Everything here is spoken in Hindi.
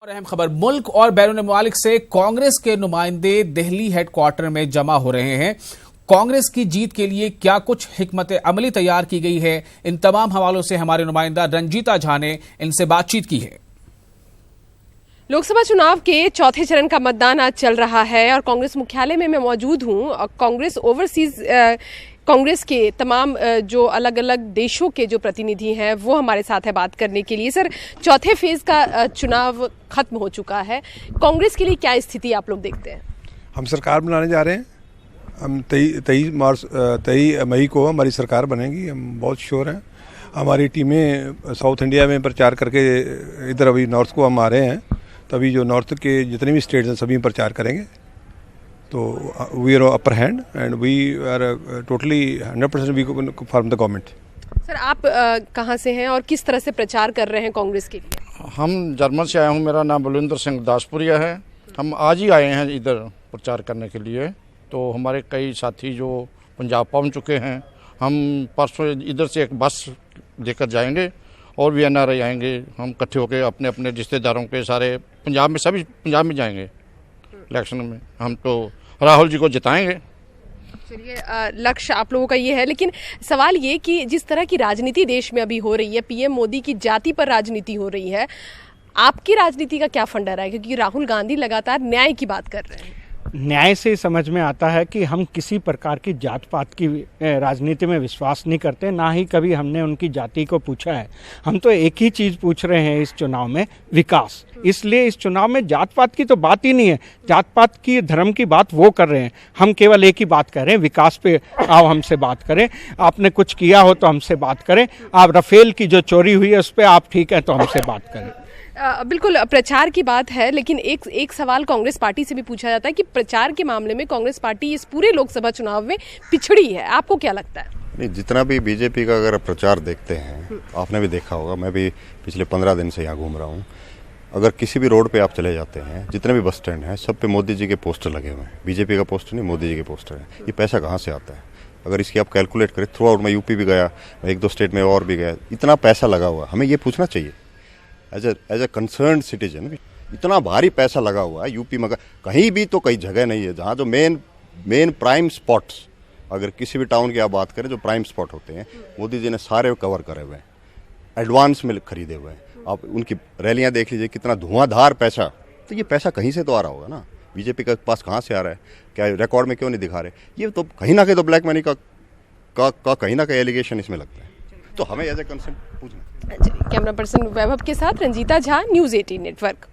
और अहम खबर, मुल्क और बैरून मुल्क से कांग्रेस के नुमाइंदे दिल्ली हेडक्वार्टर में जमा हो रहे हैं। कांग्रेस की जीत के लिए क्या कुछ हिकमत अमली तैयार की गई है, इन तमाम हवालों से हमारे नुमाइंदा रंजीता झा ने इनसे बातचीत की है। लोकसभा चुनाव के चौथे चरण का मतदान आज चल रहा है और कांग्रेस मुख्यालय में मैं मौजूद हूं। कांग्रेस ओवरसीज कांग्रेस के तमाम जो अलग अलग देशों के जो प्रतिनिधि हैं वो हमारे साथ है बात करने के लिए। सर, चौथे फेज का चुनाव खत्म हो चुका है, कांग्रेस के लिए क्या स्थिति आप लोग देखते हैं? हम सरकार बनाने जा रहे हैं। हम 23 मई को हमारी सरकार बनेगी, हम बहुत श्योर हैं। हमारी टीमें साउथ इंडिया में प्रचार करके इधर अभी नॉर्थ को हम आ रहे हैं, तभी जो नॉर्थ के जितने भी स्टेट्स हैं सभी में प्रचार करेंगे। तो we are upper hand and we are totally 100% we form the government. Sir, आप कहाँ से हैं और किस तरह से प्रचार कर रहे हैं कांग्रेस के लिए? हम जर्मन से आया हूँ, मेरा नाम बलविंदर सिंह दासपुरिया है। हम आज ही आए हैं इधर प्रचार करने के लिए। तो हमारे कई साथी जो पंजाब पहुँच चुके हैं, हम परसों इधर से एक बस लेकर जाएंगे और भी NRI आएंगे। हम इकट्ठे होकर अपने अपने रिश्तेदारों के सारे पंजाब में सभी पंजाब में जाएंगे इलेक्शन में। हम तो राहुल जी को जिताएंगे। चलिए, लक्ष्य आप लोगों का ये है, लेकिन सवाल ये कि जिस तरह की राजनीति देश में अभी हो रही है, PM मोदी की जाति पर राजनीति हो रही है, आपकी राजनीति का क्या फंडा रहा है? क्योंकि राहुल गांधी लगातार न्याय की बात कर रहे हैं। न्याय से समझ में आता है कि हम किसी प्रकार की जात पात की राजनीति में विश्वास नहीं करते, ना ही कभी हमने उनकी जाति को पूछा है। हम तो एक ही चीज़ पूछ रहे हैं इस चुनाव में, विकास। इसलिए इस चुनाव में जात पात की तो बात ही नहीं है। जात पात की, धर्म की बात वो कर रहे हैं, हम केवल एक ही बात कर रहे हैं, विकास पे आओ हमसे बात करें। आपने कुछ किया हो तो हमसे बात करें। आप राफेल की जो चोरी हुई है उस पर आप ठीक है तो हमसे बात करें। बिल्कुल, प्रचार की बात है, लेकिन एक सवाल कांग्रेस पार्टी से भी पूछा जाता है कि प्रचार के मामले में कांग्रेस पार्टी इस पूरे लोकसभा चुनाव में पिछड़ी है। आपको क्या लगता है? नहीं, जितना भी बीजेपी का अगर प्रचार देखते हैं, आपने भी देखा होगा, मैं भी पिछले 15 दिन से यहाँ घूम रहा हूँ। अगर किसी भी रोड पे आप चले जाते हैं, जितने भी बस स्टैंड हैं, सब पे मोदी जी के पोस्टर लगे हुए हैं। बीजेपी का पोस्टर नहीं, मोदी जी के पोस्टर हैं। ये पैसा कहाँ से आता है? अगर इसकी आप कैलकुलेट करें, थ्रू आउट, मैं यूपी भी गया, मैं 1-2 स्टेट में और भी गया, इतना पैसा लगा हुआ है। हमें ये पूछना चाहिए एज ए कंसर्न्ड सिटीजन, इतना भारी पैसा लगा हुआ है यूपी में। कहीं भी तो कई जगह नहीं है जहाँ जो मेन प्राइम स्पॉट्स, अगर किसी भी टाउन की आप बात करें, जो प्राइम स्पॉट होते हैं, मोदी जी ने सारे कवर करे हुए हैं, एडवांस में खरीदे हुए हैं। आप उनकी रैलियां देख लीजिए, कितना धुआंधार पैसा। तो ये पैसा कहीं से तो आ रहा होगा ना, बीजेपी के पास कहाँ से आ रहा है? क्या रिकॉर्ड में क्यों नहीं दिखा रहे? ये तो कहीं ना कहीं तो ब्लैक मनी का कहीं ना कहीं एलिगेशन इसमें लगता है। तो हमें एज ए कंसर्न पूछना। कैमरा पर्सन वैभव के साथ रंजीता झा, न्यूज़ 18 नेटवर्क।